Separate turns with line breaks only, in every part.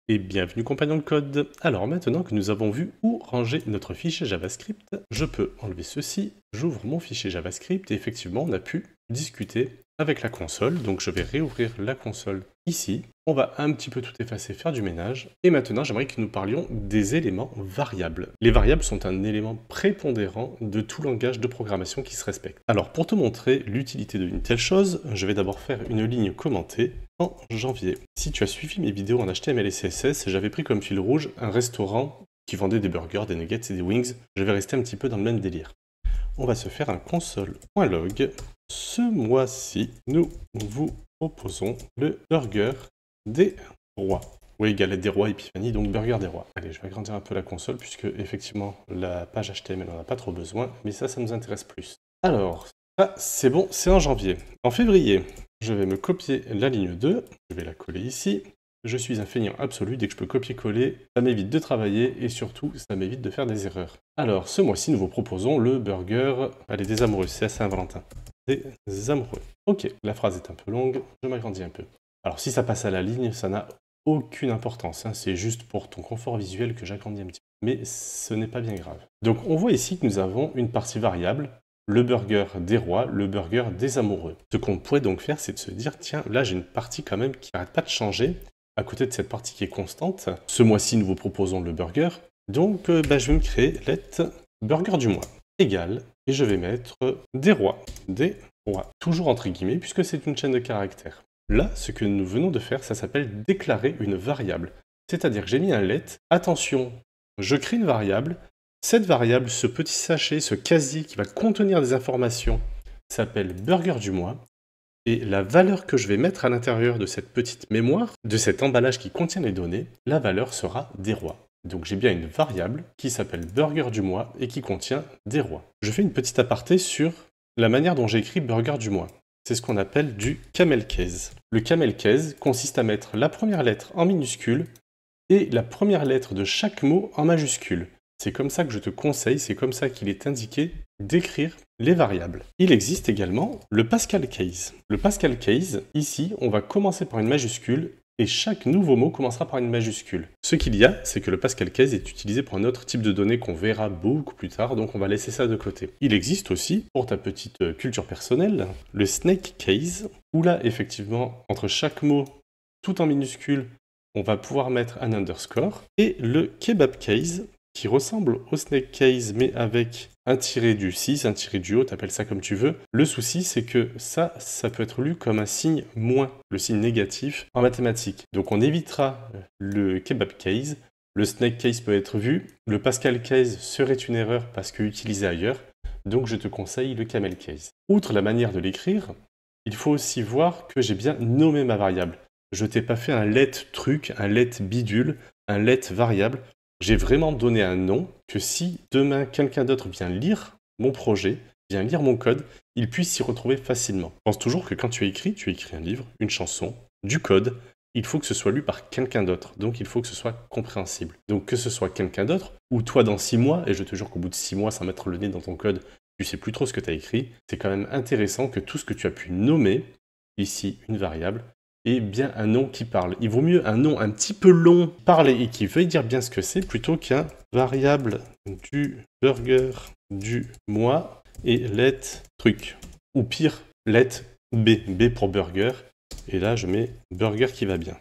Et bienvenue compagnon de code. Alors maintenant que nous avons vu où ranger notre fichier JavaScript, je peux enlever ceci, j'ouvre mon fichier JavaScript et effectivement on a pu discuter avec la console. Donc je vais réouvrir la console ici. On va un petit peu tout effacer, faire du ménage. Et maintenant j'aimerais que nous parlions des éléments variables. Les variables sont un élément prépondérant de tout langage de programmation qui se respecte. Alors pour te montrer l'utilité d'une telle chose, je vais d'abord faire une ligne commentée. En janvier, si tu as suivi mes vidéos en HTML et CSS, j'avais pris comme fil rouge un restaurant qui vendait des burgers, des nuggets et des wings. Je vais rester un petit peu dans le même délire. On va se faire un console.log. Ce mois-ci, nous vous proposons le burger des rois. Oui, galette des rois, Epiphanie, donc burger des rois. Allez, je vais agrandir un peu la console puisque effectivement la page HTML n'en a pas trop besoin, mais ça nous intéresse plus. Alors, ça c'est bon, c'est en janvier. En février, je vais me copier la ligne 2, je vais la coller ici. Je suis un feignant absolu, dès que je peux copier-coller, ça m'évite de travailler et surtout, ça m'évite de faire des erreurs. Alors, ce mois-ci, nous vous proposons le burger, allez, des amoureux, c'est à Saint-Valentin. Des amoureux. Ok, la phrase est un peu longue, je m'agrandis un peu. Alors, si ça passe à la ligne, ça n'a aucune importance, hein, c'est juste pour ton confort visuel que j'agrandis un petit peu. Mais ce n'est pas bien grave. Donc, on voit ici que nous avons une partie variable, le burger des rois, le burger des amoureux. Ce qu'on pourrait donc faire, c'est de se dire, tiens, là j'ai une partie quand même qui n'arrête pas de changer, à côté de cette partie qui est constante. Ce mois-ci, nous vous proposons le burger, donc je vais me créer let burger du mois, égal, et je vais mettre des rois, toujours entre guillemets, puisque c'est une chaîne de caractères. Là, ce que nous venons de faire, ça s'appelle déclarer une variable. C'est-à-dire que j'ai mis un let, attention, je crée une variable. Cette variable, ce petit sachet, ce casier qui va contenir des informations, s'appelle burger du mois. Et la valeur que je vais mettre à l'intérieur de cette petite mémoire, de cet emballage qui contient les données, la valeur sera des rois. Donc j'ai bien une variable qui s'appelle burger du mois et qui contient des rois. Je fais une petite aparté sur la manière dont j'ai écrit burger du mois. C'est ce qu'on appelle du camel case. Le camel case consiste à mettre la première lettre en minuscule et la première lettre de chaque mot en majuscule. C'est comme ça que je te conseille, c'est comme ça qu'il est indiqué d'écrire les variables. Il existe également le Pascal case. Le Pascal case, ici, on va commencer par une majuscule et chaque nouveau mot commencera par une majuscule. Ce qu'il y a, c'est que le Pascal case est utilisé pour un autre type de données qu'on verra beaucoup plus tard, donc on va laisser ça de côté. Il existe aussi, pour ta petite culture personnelle, le Snake case, où là, effectivement, entre chaque mot, tout en minuscule, on va pouvoir mettre un underscore, et le Kebab case, qui ressemble au Snake case, mais avec un tiré du 6, un tiré du haut, t'appelles ça comme tu veux. Le souci, c'est que ça peut être lu comme un signe moins, le signe négatif en mathématiques. Donc on évitera le Kebab case, le Snake case peut être vu, le Pascal case serait une erreur parce que utilisé ailleurs, donc je te conseille le Camel case. Outre la manière de l'écrire, il faut aussi voir que j'ai bien nommé ma variable. Je t'ai pas fait un let truc, un let bidule, un let variable. J'ai vraiment donné un nom que si demain quelqu'un d'autre vient lire mon projet, vient lire mon code, il puisse s'y retrouver facilement. Pense toujours que quand tu écris un livre, une chanson, du code, il faut que ce soit lu par quelqu'un d'autre. Donc il faut que ce soit compréhensible. Donc que ce soit quelqu'un d'autre, ou toi dans 6 mois, et je te jure qu'au bout de 6 mois, sans mettre le nez dans ton code, tu sais plus trop ce que tu as écrit, c'est quand même intéressant que tout ce que tu as pu nommer, ici une variable, et bien un nom qui parle. Il vaut mieux un nom un petit peu long, parler et qui veuille dire bien ce que c'est, plutôt qu'un variable du burger du mois et let truc. Ou pire, let B pour burger. Et là, je mets burger qui va bien.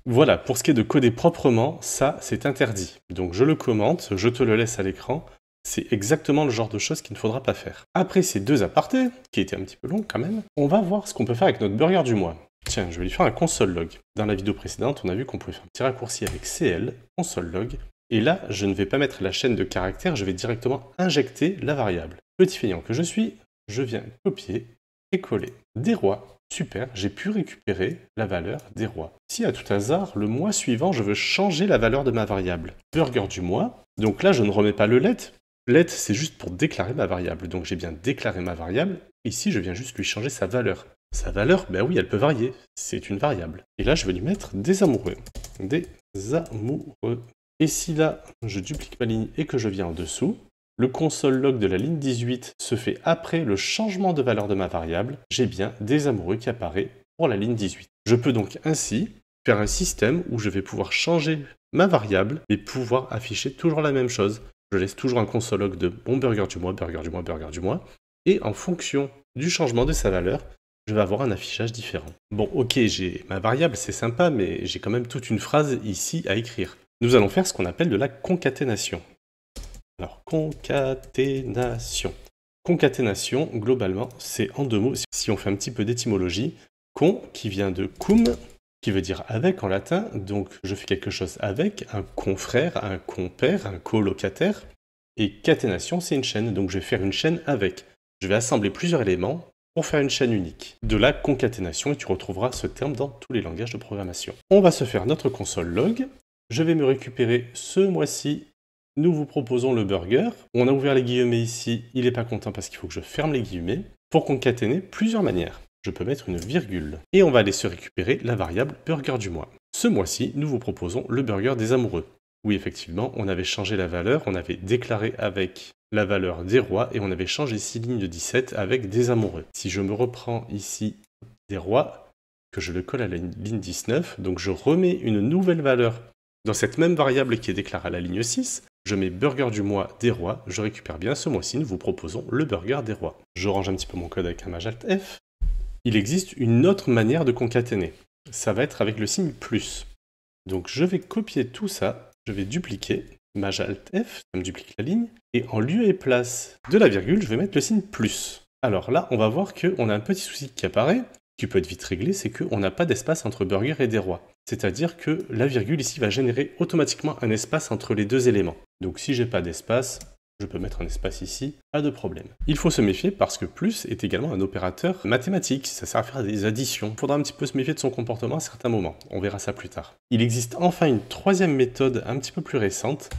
Voilà, pour ce qui est de coder proprement, ça, c'est interdit. Donc je le commente, je te le laisse à l'écran. C'est exactement le genre de choses qu'il ne faudra pas faire. Après ces deux apartés, qui étaient un petit peu longs quand même, on va voir ce qu'on peut faire avec notre burger du mois. Tiens, je vais lui faire un console log. Dans la vidéo précédente, on a vu qu'on pouvait faire un petit raccourci avec CL, console log. Et là, je ne vais pas mettre la chaîne de caractères, je vais directement injecter la variable. Petit feignant que je suis, je viens copier et coller des rois. Super, j'ai pu récupérer la valeur des rois. Si à tout hasard, le mois suivant, je veux changer la valeur de ma variable. Burger du mois, donc là, je ne remets pas le let. Let, c'est juste pour déclarer ma variable. Donc j'ai bien déclaré ma variable. Ici, je viens juste lui changer sa valeur. Sa valeur, ben oui, elle peut varier. C'est une variable. Et là, je vais lui mettre des amoureux. Des amoureux. Et si là, je duplique ma ligne et que je viens en dessous, le console log de la ligne 18 se fait après le changement de valeur de ma variable. J'ai bien des amoureux qui apparaît pour la ligne 18. Je peux donc ainsi faire un système où je vais pouvoir changer ma variable, mais pouvoir afficher toujours la même chose. Je laisse toujours un console log de mon burger du mois, burger du mois, burger du mois, et en fonction du changement de sa valeur, je vais avoir un affichage différent. Bon, ok, j'ai ma variable, c'est sympa, mais j'ai quand même toute une phrase ici à écrire. Nous allons faire ce qu'on appelle de la concaténation. Alors, concaténation. Concaténation, globalement, c'est en 2 mots. Si on fait un petit peu d'étymologie, con, qui vient de cum, qui veut dire avec en latin, donc je fais quelque chose avec, un confrère, un compère, un colocataire, et caténation, c'est une chaîne, donc je vais faire une chaîne avec. Je vais assembler plusieurs éléments pour faire une chaîne unique. De la concaténation, et tu retrouveras ce terme dans tous les langages de programmation. On va se faire notre console log. Je vais me récupérer ce mois-ci. Nous vous proposons le burger. On a ouvert les guillemets ici. Il n'est pas content parce qu'il faut que je ferme les guillemets. Pour concaténer, plusieurs manières. Je peux mettre une virgule. Et on va aller se récupérer la variable burger du mois. Ce mois-ci, nous vous proposons le burger des amoureux. Oui, effectivement, on avait changé la valeur. On avait déclaré avec la valeur des rois et on avait changé ici ligne 17 avec des amoureux. Si je me reprends ici des rois, que je le colle à la ligne 19, donc je remets une nouvelle valeur dans cette même variable qui est déclarée à la ligne 6, je mets burger du mois des rois, je récupère bien ce mois-ci, nous vous proposons le burger des rois. Je range un petit peu mon code avec un Maj Alt F. Il existe une autre manière de concaténer. Ça va être avec le signe plus. Donc je vais copier tout ça, je vais dupliquer, Maj Alt F, ça me duplique la ligne, et en lieu et place de la virgule, je vais mettre le signe plus. Alors là, on va voir qu'on a un petit souci qui apparaît, qui peut être vite réglé, c'est qu'on n'a pas d'espace entre burger et des rois. C'est-à-dire que la virgule ici va générer automatiquement un espace entre les deux éléments. Donc si j'ai pas d'espace, je peux mettre un espace ici, pas de problème. Il faut se méfier parce que plus est également un opérateur mathématique, ça sert à faire des additions. Il faudra un petit peu se méfier de son comportement à certains moments, on verra ça plus tard. Il existe enfin une troisième méthode un petit peu plus récente,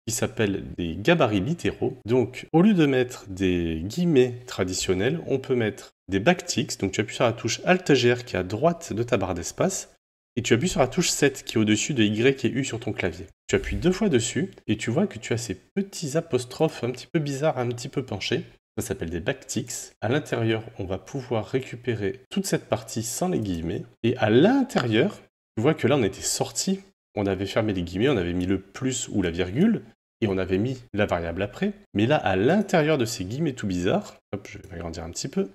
qui s'appelle des gabarits littéraux. Donc au lieu de mettre des guillemets traditionnels, on peut mettre des backticks, donc tu appuies sur la touche Alt-GR qui est à droite de ta barre d'espace, et tu appuies sur la touche 7 qui est au-dessus de Y et U sur ton clavier. Tu appuies 2 fois dessus, et tu vois que tu as ces petits apostrophes un petit peu bizarres, un petit peu penchés. Ça s'appelle des backticks. À l'intérieur, on va pouvoir récupérer toute cette partie sans les guillemets, et à l'intérieur, tu vois que là on était sorti, on avait fermé les guillemets, on avait mis le plus ou la virgule, et on avait mis la variable après. Mais là, à l'intérieur de ces guillemets tout bizarres, hop, je vais m'agrandir un petit peu,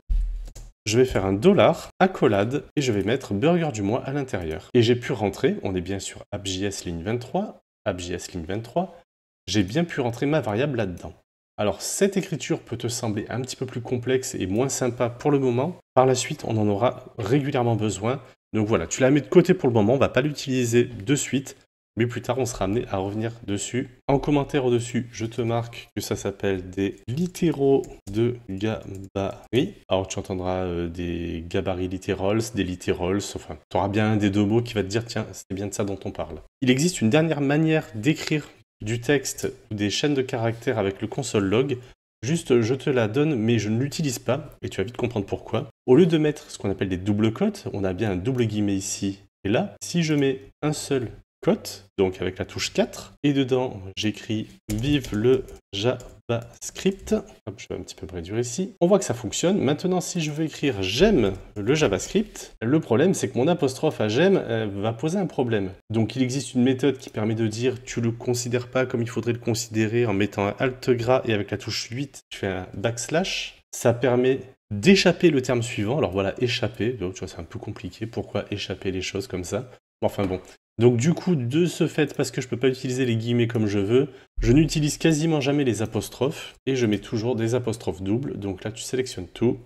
je vais faire un $, accolade, et je vais mettre burger du mois à l'intérieur. Et j'ai pu rentrer, on est bien sur app.js ligne 23, app.js ligne 23, j'ai bien pu rentrer ma variable là-dedans. Alors cette écriture peut te sembler un petit peu plus complexe et moins sympa pour le moment. Par la suite, on en aura régulièrement besoin. Donc voilà, tu la mets de côté pour le moment, on ne va pas l'utiliser de suite. Mais plus tard, on sera amené à revenir dessus. En commentaire au-dessus, je te marque que ça s'appelle des littéraux de gabarit. Alors, tu entendras des gabarits littérals, des littérals, enfin, tu auras bien un des deux mots qui va te dire, tiens, c'est bien de ça dont on parle. Il existe une dernière manière d'écrire du texte ou des chaînes de caractères avec le console log. Juste, je te la donne, mais je ne l'utilise pas, et tu vas vite comprendre pourquoi. Au lieu de mettre ce qu'on appelle des doubles cotes, on a bien un double guillemet ici et là. Si je mets un seul cote, donc avec la touche 4, et dedans j'écris vive le JavaScript. Hop, je vais un petit peu réduire ici. On voit que ça fonctionne. Maintenant, si je veux écrire j'aime le JavaScript, le problème c'est que mon apostrophe à j'aime va poser un problème. Donc il existe une méthode qui permet de dire tu le considères pas comme il faudrait le considérer en mettant un alt gras et avec la touche 8, tu fais un backslash. Ça permet d'échapper le terme suivant. Alors voilà, échapper, donc, tu vois, c'est un peu compliqué. Pourquoi échapper les choses comme ça? Enfin bon. Donc du coup, de ce fait, parce que je ne peux pas utiliser les guillemets comme je veux, je n'utilise quasiment jamais les apostrophes, et je mets toujours des apostrophes doubles. Donc là, tu sélectionnes tout,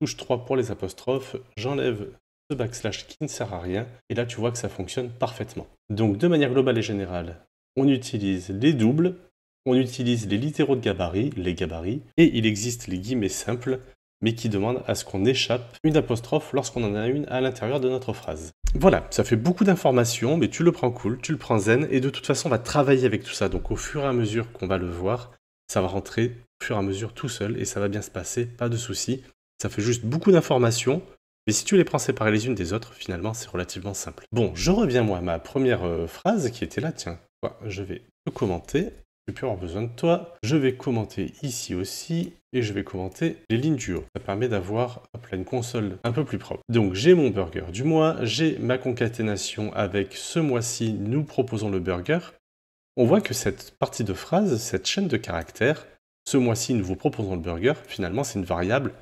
touche 3 pour les apostrophes, j'enlève ce backslash qui ne sert à rien, et là, tu vois que ça fonctionne parfaitement. Donc de manière globale et générale, on utilise les doubles, on utilise les littéraux de gabarit, les gabarits, et il existe les guillemets simples, mais qui demandent à ce qu'on échappe une apostrophe lorsqu'on en a une à l'intérieur de notre phrase. Voilà, ça fait beaucoup d'informations, mais tu le prends cool, tu le prends zen, et de toute façon, on va travailler avec tout ça. Donc au fur et à mesure qu'on va le voir, ça va rentrer au fur et à mesure tout seul, et ça va bien se passer, pas de soucis. Ça fait juste beaucoup d'informations, mais si tu les prends séparées les unes des autres, finalement, c'est relativement simple. Bon, je reviens moi à ma première phrase qui était là, tiens, je vais le commenter. je vais plus avoir besoin de toi. Je vais commenter ici aussi, et je vais commenter les lignes du haut. Ça permet d'avoir une console un peu plus propre. Donc j'ai mon burger du mois, j'ai ma concaténation avec ce mois-ci, nous proposons le burger. On voit que cette partie de phrase, cette chaîne de caractères, ce mois-ci nous vous proposons le burger, finalement c'est une variable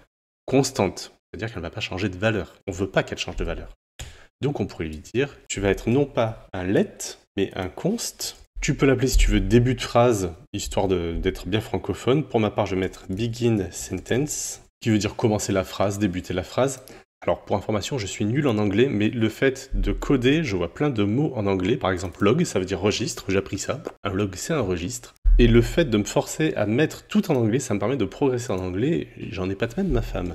constante. C'est-à-dire qu'elle ne va pas changer de valeur. On ne veut pas qu'elle change de valeur. Donc on pourrait lui dire, tu vas être non pas un let, mais un const. Tu peux l'appeler si tu veux début de phrase, histoire d'être bien francophone. Pour ma part, je vais mettre begin sentence, qui veut dire commencer la phrase, débuter la phrase. Alors pour information, je suis nul en anglais, mais le fait de coder, je vois plein de mots en anglais. Par exemple, log, ça veut dire registre, j'ai appris ça. Un log, c'est un registre. Et le fait de me forcer à mettre tout en anglais, ça me permet de progresser en anglais. J'en ai pas de même ma femme.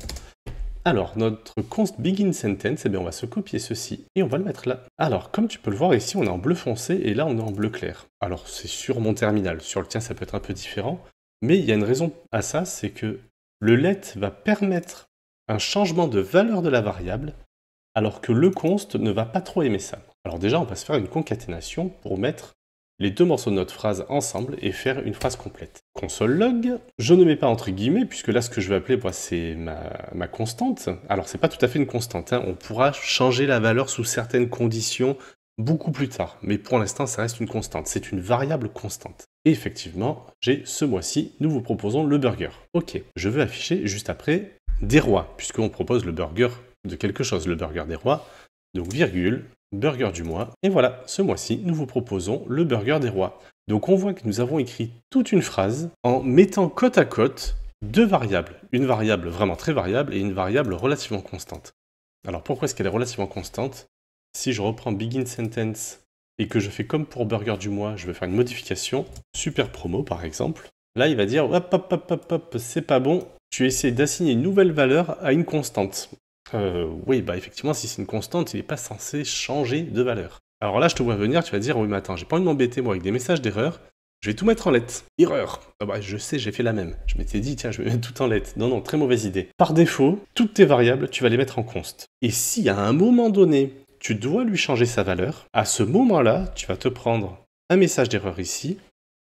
Alors, notre const begin sentence, eh bien, on va se copier ceci et on va le mettre là. Alors, comme tu peux le voir ici, on est en bleu foncé et là, on est en bleu clair. Alors, c'est sur mon terminal. Sur le tien, ça peut être un peu différent. Mais il y a une raison à ça, c'est que le let va permettre un changement de valeur de la variable, alors que le const ne va pas trop aimer ça. Alors déjà, on va se faire une concaténation pour mettre les deux morceaux de notre phrase ensemble et faire une phrase complète. Console log, je ne mets pas entre guillemets, puisque là, ce que je vais appeler, c'est ma constante. Alors, c'est pas tout à fait une constante, hein. On pourra changer la valeur sous certaines conditions beaucoup plus tard, mais pour l'instant, ça reste une constante. C'est une variable constante. Et effectivement, j'ai ce mois-ci, nous vous proposons le burger. Ok, je veux afficher juste après des rois, puisqu'on propose le burger de quelque chose, le burger des rois. Donc virgule, burger du mois. Et voilà, ce mois-ci, nous vous proposons le burger des rois. Donc on voit que nous avons écrit toute une phrase en mettant côte à côte deux variables. Une variable vraiment très variable et une variable relativement constante. Alors pourquoi est-ce qu'elle est relativement constante? Si je reprends begin sentence et que je fais comme pour burger du mois, je vais faire une modification, super promo par exemple. Là, il va dire hop, hop, hop, hop, hop, c'est pas bon. Tu essaies d'assigner une nouvelle valeur à une constante. Oui, bah effectivement, si c'est une constante, il n'est pas censé changer de valeur. Alors là, je te vois venir, tu vas dire, oui, mais attends, j'ai pas envie de m'embêter, moi, avec des messages d'erreur. Je vais tout mettre en lettres. Erreur. Ah bah, je sais, j'ai fait la même. Je m'étais dit, tiens, je vais mettre tout en lettres. Non, non, très mauvaise idée. Par défaut, toutes tes variables, tu vas les mettre en const. Et si à un moment donné, tu dois lui changer sa valeur, à ce moment-là, tu vas te prendre un message d'erreur ici,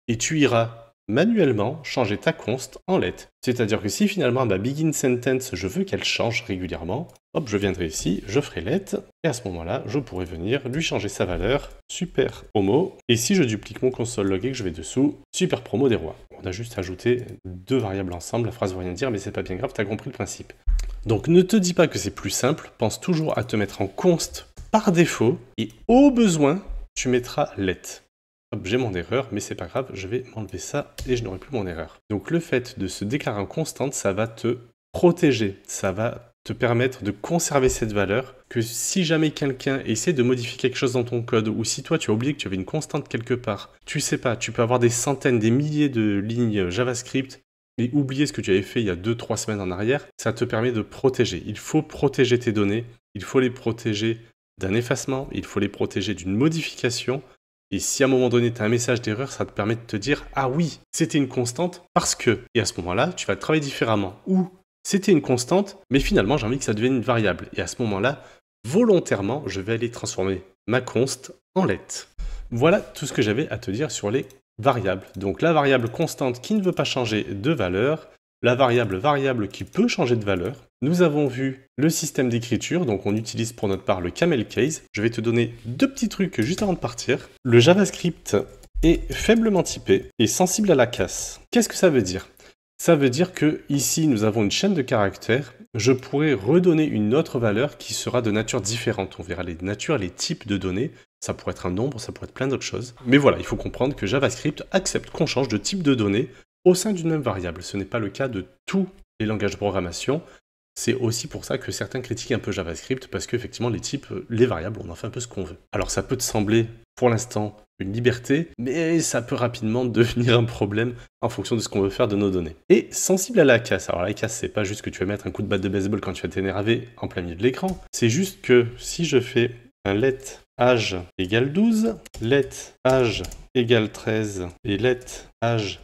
et tu iras manuellement changer ta const en let. C'est-à-dire que si finalement ma begin sentence, je veux qu'elle change régulièrement, hop, je viendrai ici, je ferai let, et à ce moment-là, je pourrai venir lui changer sa valeur, super promo, et si je duplique mon console log et que je vais dessous, super promo des rois. On a juste ajouté deux variables ensemble, la phrase veut rien dire, mais c'est pas bien grave, t'as compris le principe. Donc ne te dis pas que c'est plus simple, pense toujours à te mettre en const par défaut, et au besoin, tu mettras let. Hop, j'ai mon erreur, mais c'est pas grave, je vais m'enlever ça et je n'aurai plus mon erreur. Donc le fait de se déclarer en constante, ça va te protéger, ça va te permettre de conserver cette valeur, que si jamais quelqu'un essaie de modifier quelque chose dans ton code, ou si toi tu as oublié que tu avais une constante quelque part, tu sais pas, tu peux avoir des centaines, des milliers de lignes JavaScript, et oublier ce que tu avais fait il y a 2-3 semaines en arrière, ça te permet de protéger. Il faut protéger tes données, il faut les protéger d'un effacement, il faut les protéger d'une modification. Et si à un moment donné, tu as un message d'erreur, ça te permet de te dire « Ah oui, c'était une constante parce que… » Et à ce moment-là, tu vas travailler différemment. Ou c'était une constante, mais finalement, j'ai envie que ça devienne une variable. Et à ce moment-là, volontairement, je vais aller transformer ma const en let. Voilà tout ce que j'avais à te dire sur les variables. Donc la variable constante qui ne veut pas changer de valeur, la variable qui peut changer de valeur. Nous avons vu le système d'écriture, donc on utilise pour notre part le camel case. Je vais te donner deux petits trucs juste avant de partir. Le JavaScript est faiblement typé et sensible à la casse. Qu'est-ce que ça veut dire? Ça veut dire que ici nous avons une chaîne de caractères. Je pourrais redonner une autre valeur qui sera de nature différente. On verra les natures, les types de données. Ça pourrait être un nombre, ça pourrait être plein d'autres choses. Mais voilà, il faut comprendre que JavaScript accepte qu'on change de type de données au sein d'une même variable. Ce n'est pas le cas de tous les langages de programmation. C'est aussi pour ça que certains critiquent un peu JavaScript, parce qu'effectivement, les types, les variables, on en fait un peu ce qu'on veut. Alors ça peut te sembler, pour l'instant, une liberté, mais ça peut rapidement devenir un problème en fonction de ce qu'on veut faire de nos données. Et sensible à la casse. Alors la casse, c'est pas juste que tu vas mettre un coup de batte de baseball quand tu vas t'énerver en plein milieu de l'écran. C'est juste que si je fais un let âge égale 12, let âge égale 13 et let âge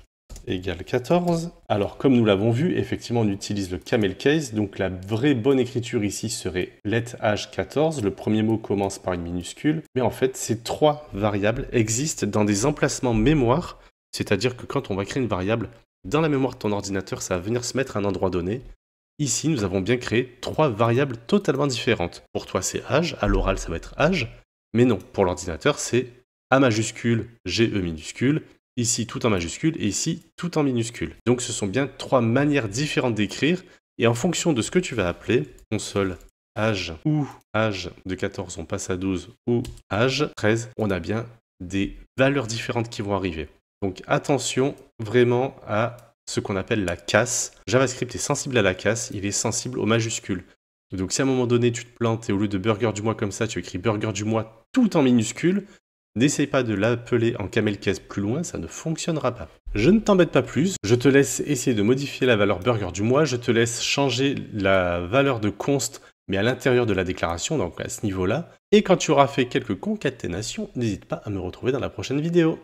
égale 14. Alors comme nous l'avons vu, effectivement on utilise le camel case, donc la vraie bonne écriture ici serait let âge 14, le premier mot commence par une minuscule, mais en fait ces trois variables existent dans des emplacements mémoire C'est-à-dire que quand on va créer une variable, dans la mémoire de ton ordinateur, ça va venir se mettre à un endroit donné. Ici, nous avons bien créé 3 variables totalement différentes. Pour toi, c'est âge, à l'oral, ça va être âge, mais non, pour l'ordinateur, c'est A majuscule, GE minuscule, ici tout en majuscule, et ici tout en minuscule. Donc ce sont bien 3 manières différentes d'écrire, et en fonction de ce que tu vas appeler, console âge ou âge de 14, on passe à 12, ou âge 13, on a bien des valeurs différentes qui vont arriver. Donc attention vraiment à ce qu'on appelle la casse. JavaScript est sensible à la casse, il est sensible aux majuscules. Donc si à un moment donné tu te plantes et au lieu de burger du mois comme ça, tu écris burger du mois tout en minuscule, n'essaye pas de l'appeler en camel case plus loin, ça ne fonctionnera pas. Je ne t'embête pas plus, je te laisse essayer de modifier la valeur burger du mois, je te laisse changer la valeur de const, mais à l'intérieur de la déclaration, donc à ce niveau-là. Et quand tu auras fait quelques concaténations, n'hésite pas à me retrouver dans la prochaine vidéo.